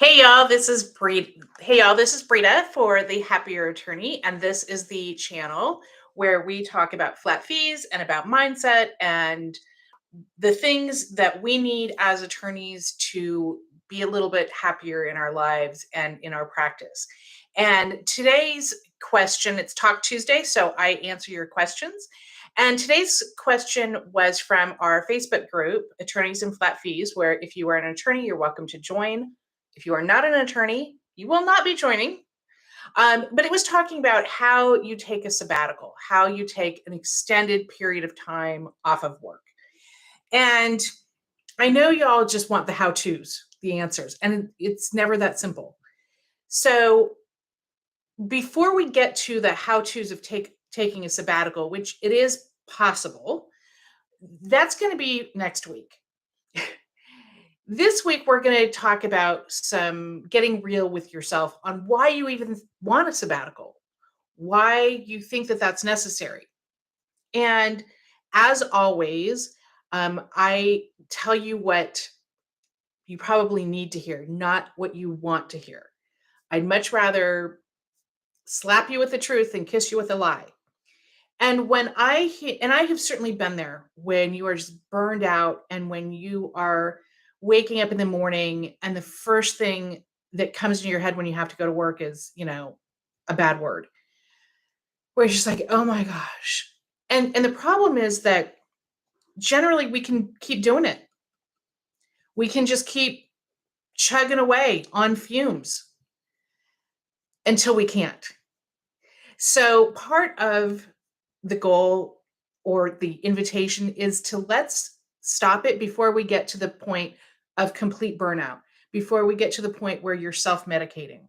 Hey y'all, this is Brita for the Happier Attorney, and this is the channel where we talk about flat fees and about mindset and the things that we need as attorneys to be a little bit happier in our lives and in our practice. And today's question, it's Talk Tuesday, so I answer your questions. And today's question was from our Facebook group, Attorneys and Flat Fees, where if you are an attorney, you're welcome to join. If you are not an attorney, you will not be joining. But it was talking about how you take a sabbatical, how you take an extended period of time off of work. And I know y'all just want the how-tos, the answers, and it's never that simple. So before we get to the how-tos of taking a sabbatical, which it is possible, that's going to be next week. This week, we're going to talk about some getting real with yourself on why you even want a sabbatical, why you think that that's necessary. And as always, I tell you what you probably need to hear, not what you want to hear. I'd much rather slap you with the truth than kiss you with a lie. And I have certainly been there when you are just burned out and when you are waking up in the morning and the first thing that comes into your head when you have to go to work is, a bad word. Where you're just like, oh my gosh. And the problem is that generally we can keep doing it. We can just keep chugging away on fumes until we can't. So part of the goal or the invitation is to let's stop it before we get to the point of complete burnout, before we get to the point where you're self-medicating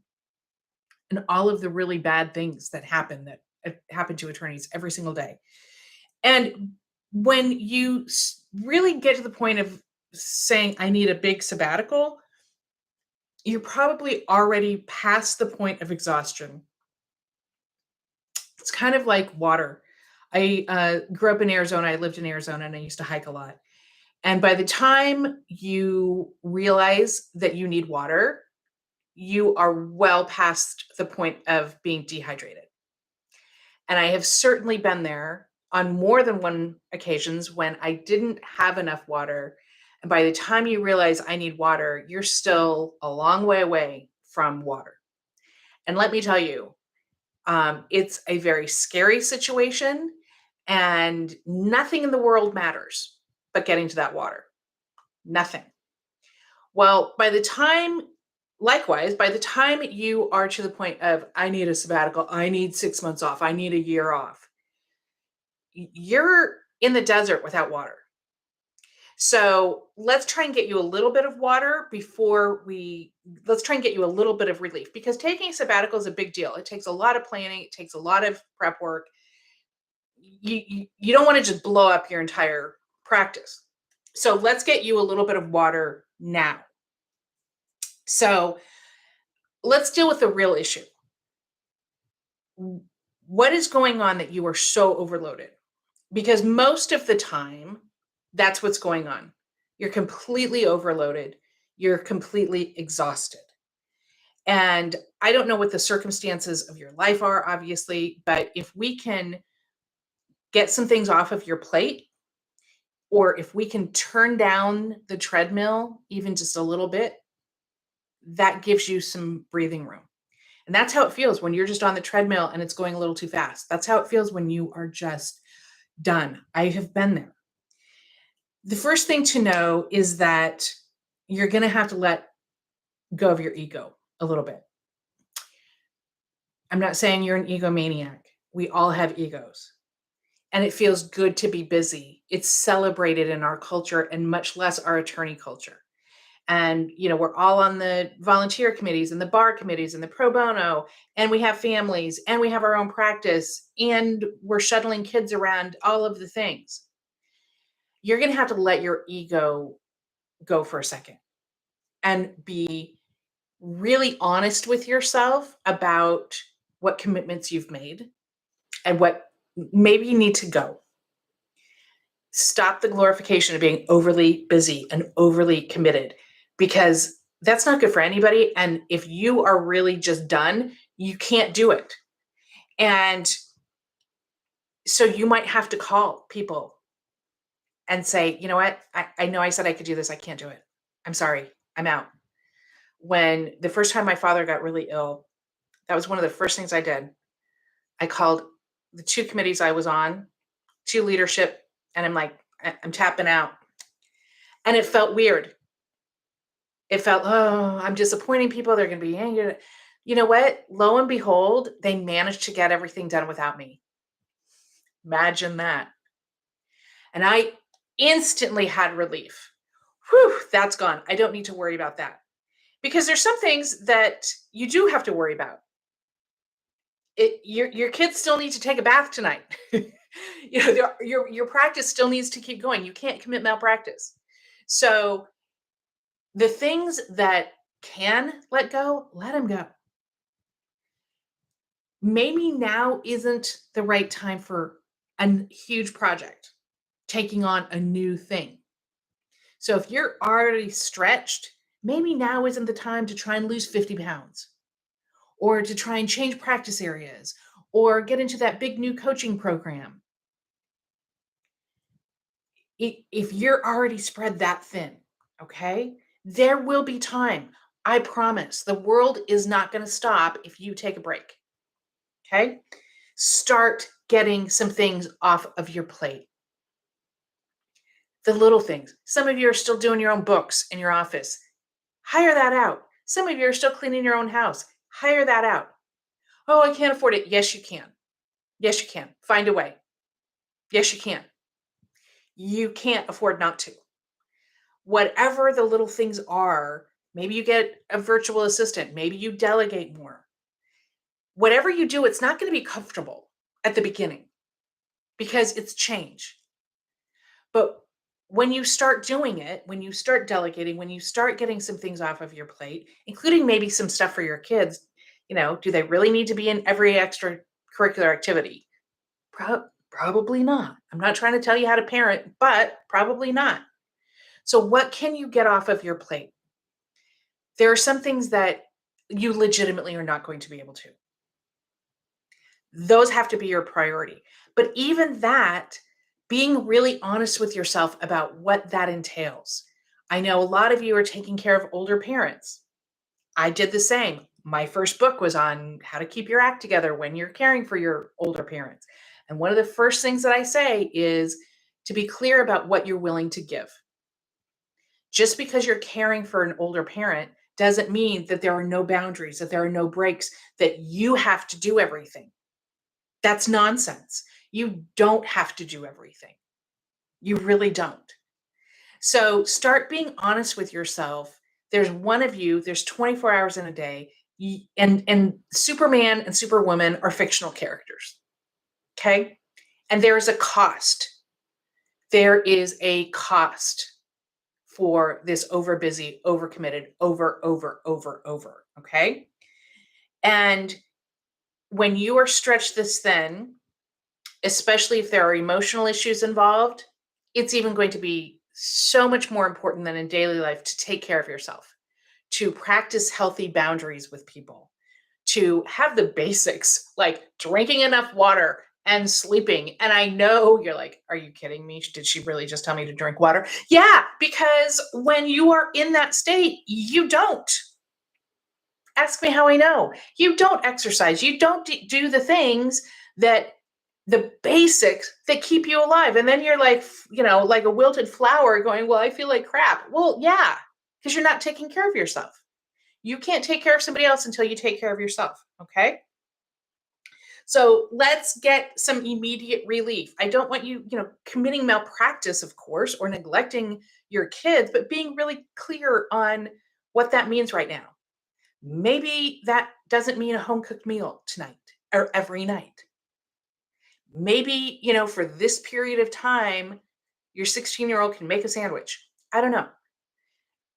and all of the really bad things that happen to attorneys every single day. And when you really get to the point of saying, I need a big sabbatical, you're probably already past the point of exhaustion. It's kind of like water. I grew up in Arizona. I lived in Arizona and I used to hike a lot. And by the time you realize that you need water, you are well past the point of being dehydrated. And I have certainly been there on more than one occasions when I didn't have enough water. And by the time you realize I need water, you're still a long way away from water. And let me tell you, it's a very scary situation and nothing in the world matters but getting to that water. Nothing. Well, likewise, by the time you are to the point of, I need a sabbatical, I need 6 months off, I need a year off, you're in the desert without water. So let's try and get you a little bit of water let's try and get you a little bit of relief, because taking a sabbatical is a big deal. It takes a lot of planning. It takes a lot of prep work. You don't want to just blow up your entire practice. So let's get you a little bit of water now. So let's deal with the real issue. What is going on that you are so overloaded? Because most of the time, that's what's going on. You're completely overloaded. You're completely exhausted. And I don't know what the circumstances of your life are, obviously, but if we can get some things off of your plate, or if we can turn down the treadmill even just a little bit, that gives you some breathing room. And that's how it feels when you're just on the treadmill and it's going a little too fast. That's how it feels when you are just done. I have been there. The first thing to know is that you're going to have to let go of your ego a little bit. I'm not saying you're an egomaniac. We all have egos. And it feels good to be busy. It's celebrated in our culture and much less our attorney culture. And, we're all on the volunteer committees and the bar committees and the pro bono, and we have families and we have our own practice and we're shuttling kids around, all of the things. You're going to have to let your ego go for a second and be really honest with yourself about what commitments you've made and what maybe you need to go. Stop the glorification of being overly busy and overly committed, because That's not good for anybody. And if you are really just done, you can't do it. And so you might have to call people and say, you know what? I know I said I could do this. I can't do it. I'm sorry. I'm out. When the first time my father got really ill, that was one of the first things I did. I called the two committees I was on, to leadership, and I'm like, I'm tapping out. And it felt weird. It felt, oh, I'm disappointing people. They're going to be angry. You know what? Lo and behold, they managed to get everything done without me. Imagine that. And I instantly had relief. Whew, that's gone. I don't need to worry about that. Because there's some things that you do have to worry about. Your kids still need to take a bath tonight. Your practice still needs to keep going. You can't commit malpractice. So the things that can let go, let them go. Maybe now isn't the right time for a huge project, taking on a new thing. So if you're already stretched, maybe now isn't the time to try and lose 50 pounds or to try and change practice areas or get into that big new coaching program. If you're already spread that thin, okay, there will be time. I promise. The world is not going to stop if you take a break. Okay. Start getting some things off of your plate. The little things. Some of you are still doing your own books in your office. Hire that out. Some of you are still cleaning your own house. Hire that out. Oh, I can't afford it. Yes, you can. Yes, you can. Find a way. Yes, you can. You can't afford not to. Whatever the little things are, maybe you get a virtual assistant. Maybe you delegate more. Whatever you do, it's not going to be comfortable at the beginning because it's change. But when you start doing it, when you start delegating, when you start getting some things off of your plate, including maybe some stuff for your kids, do they really need to be in every extracurricular activity? Probably not. I'm not trying to tell you how to parent, but probably not. So what can you get off of your plate? There are some things that you legitimately are not going to be able to. Those have to be your priority. But even that, being really honest with yourself about what that entails. I know a lot of you are taking care of older parents. I did the same. My first book was on how to keep your act together when you're caring for your older parents. And one of the first things that I say is to be clear about what you're willing to give. Just because you're caring for an older parent doesn't mean that there are no boundaries, that there are no breaks, that you have to do everything. That's nonsense. You don't have to do everything. You really don't. So start being honest with yourself. There's one of you, there's 24 hours in a day, and Superman and Superwoman are fictional characters. Okay? And there is a cost. There is a cost for this over busy, over committed, over. Okay? And when you are stretched this thin, especially if there are emotional issues involved, it's even going to be so much more important than in daily life to take care of yourself, to practice healthy boundaries with people, to have the basics like drinking enough water and sleeping. And I know you're like, are you kidding me? Did she really just tell me to drink water? Yeah, because when you are in that state, you don't. Ask me how I know. You don't exercise. You don't do the things that the basics that keep you alive. And then you're like, like a wilted flower going, well, I feel like crap. Well, yeah, because you're not taking care of yourself. You can't take care of somebody else until you take care of yourself. Okay. So let's get some immediate relief. I don't want you, committing malpractice, of course, or neglecting your kids, but being really clear on what that means right now. Maybe that doesn't mean a home cooked meal tonight or every night. Maybe, for this period of time, your 16-year-old can make a sandwich. I don't know.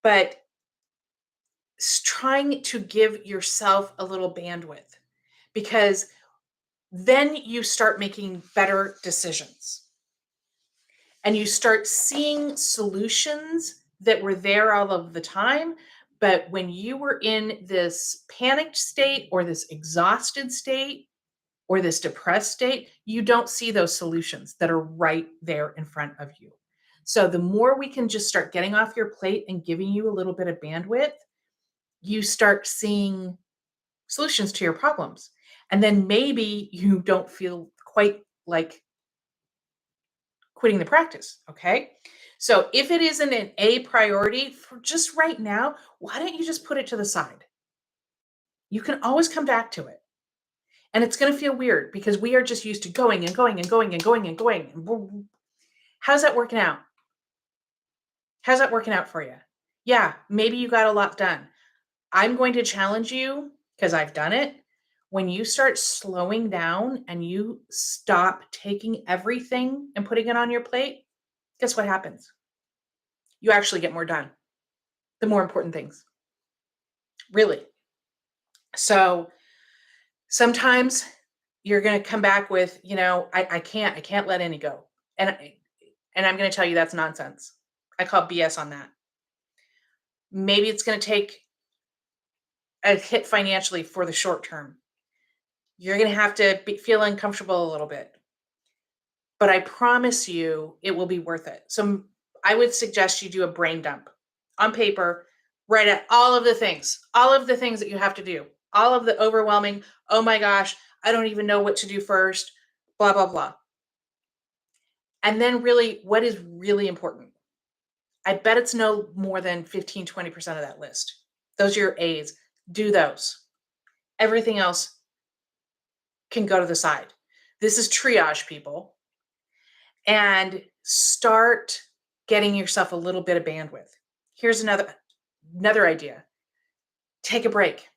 But trying to give yourself a little bandwidth, because then you start making better decisions and you start seeing solutions that were there all of the time, But when you were in this panicked state or this exhausted state or this depressed state, you don't see those solutions that are right there in front of you. So the more we can just start getting off your plate and giving you a little bit of bandwidth, you start seeing solutions to your problems. And then maybe you don't feel quite like quitting the practice. Okay. So if it isn't an A priority for just right now, why don't you just put it to the side? You can always come back to it. And it's going to feel weird because we are just used to going and going and going and going and going. How's that working out? How's that working out for you? Yeah, maybe you got a lot done. I'm going to challenge you because I've done it. When you start slowing down and you stop taking everything and putting it on your plate, guess what happens? You actually get more done. The more important things. Really. So sometimes you're going to come back with, I can't let any go. And I'm going to tell you that's nonsense. I call BS on that. Maybe it's going to take a hit financially for the short term. You're going to have to feel uncomfortable a little bit. But I promise you it will be worth it. So I would suggest you do a brain dump on paper, write out all of the things that you have to do, all of the overwhelming, oh my gosh, I don't even know what to do first, blah, blah, blah. And then really, what is really important? I bet it's no more than 15, 20% of that list. Those are your A's. Do those. Everything else can go to the side. This is triage, people. And start getting yourself a little bit of bandwidth. Here's another idea. Take a break.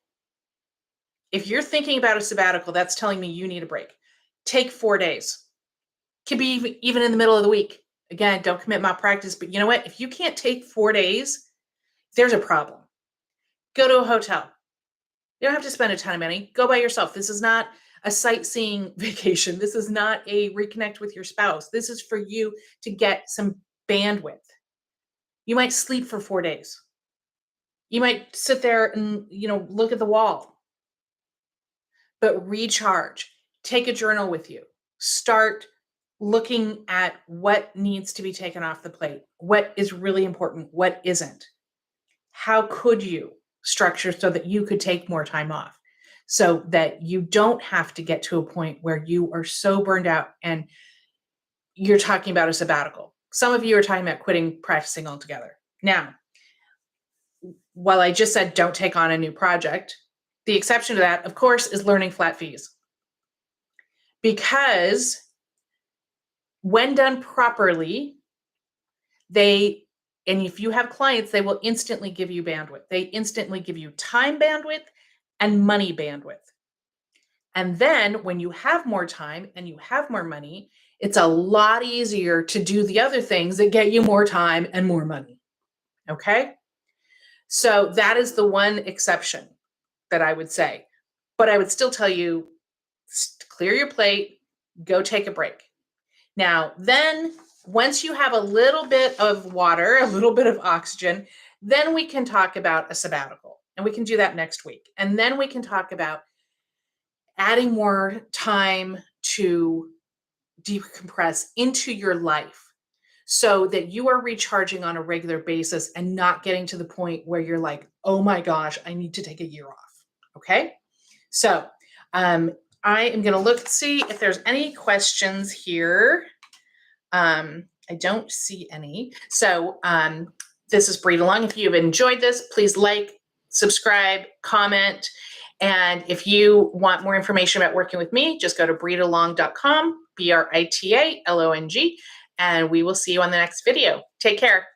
If you're thinking about a sabbatical, that's telling me you need a break. Take 4 days. Could be even in the middle of the week. Again, don't commit malpractice, but you know what? If you can't take 4 days, there's a problem. Go to a hotel. You don't have to spend a ton of money. Go by yourself. This is not a sightseeing vacation. This is not a reconnect with your spouse. This is for you to get some bandwidth. You might sleep for 4 days. You might sit there and, look at the wall. But recharge. Take a journal with you. Start looking at what needs to be taken off the plate. What is really important? What isn't? How could you structure so that you could take more time off? So that you don't have to get to a point where you are so burned out and you're talking about a sabbatical. Some of you are talking about quitting practicing altogether. Now, while I just said don't take on a new project, the exception to that, of course, is learning flat fees. Because when done properly, and if you have clients, they will instantly give you bandwidth. They instantly give you time bandwidth and money bandwidth. And then when you have more time and you have more money, it's a lot easier to do the other things that get you more time and more money. Okay? So that is the one exception that I would say. But I would still tell you, clear your plate, go take a break. Now, then once you have a little bit of water, a little bit of oxygen, then we can talk about a sabbatical. And we can do that next week. And then we can talk about adding more time to decompress into your life so that you are recharging on a regular basis and not getting to the point where you're like, oh my gosh, I need to take a year off. Okay. So I am going to see if there's any questions here. I don't see any. So this is Breed Along. If you've enjoyed this, please like, subscribe, comment. And if you want more information about working with me, just go to breedalong.com, BRITALONG, and we will see you on the next video. Take care.